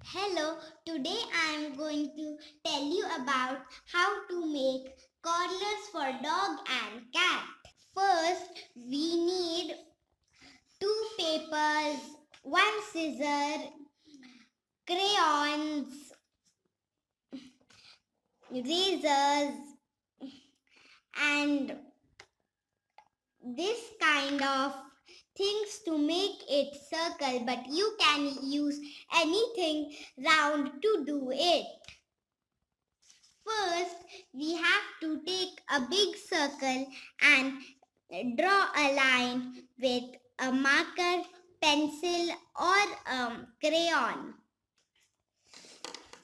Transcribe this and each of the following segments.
Hello, today I am going to tell you about how to make collars for dog and cat. First, we need two papers, one scissor, crayons, razors, and this kind of things to make it circle, but you can use anything round to do it. First, we have to take a big circle and draw a line with a marker, pencil or crayon.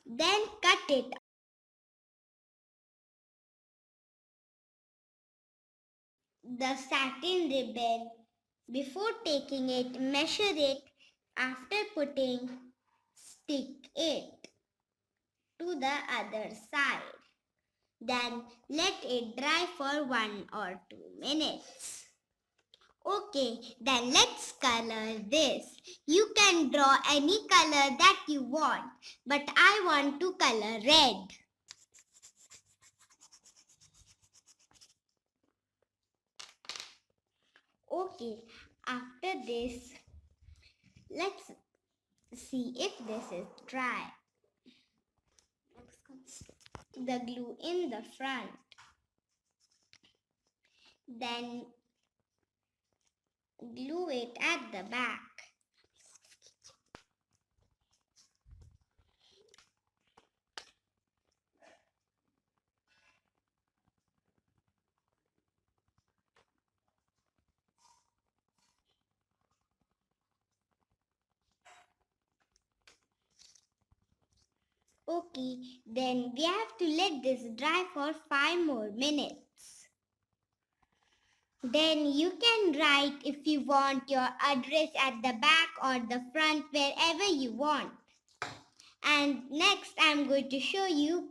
Then cut it. The satin ribbon. Before taking it, measure it. After putting, stick it to the other side. Then let it dry for 1 or 2 minutes. Okay, then let's color this. You can draw any color that you want, but I want to color red. Okay, after this, let's see if this is dry. The glue in the front. Then glue it at the back. Okay, then we have to let this dry for 5 more minutes. Then you can write if you want your address at the back or the front, wherever you want. And next I'm going to show you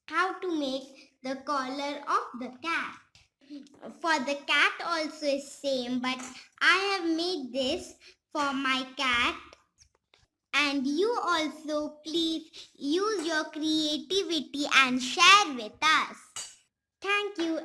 how to make the collar of the cat. For the cat also is same, but I have made this for my cat. And you also please use your creativity and share with us. Thank you.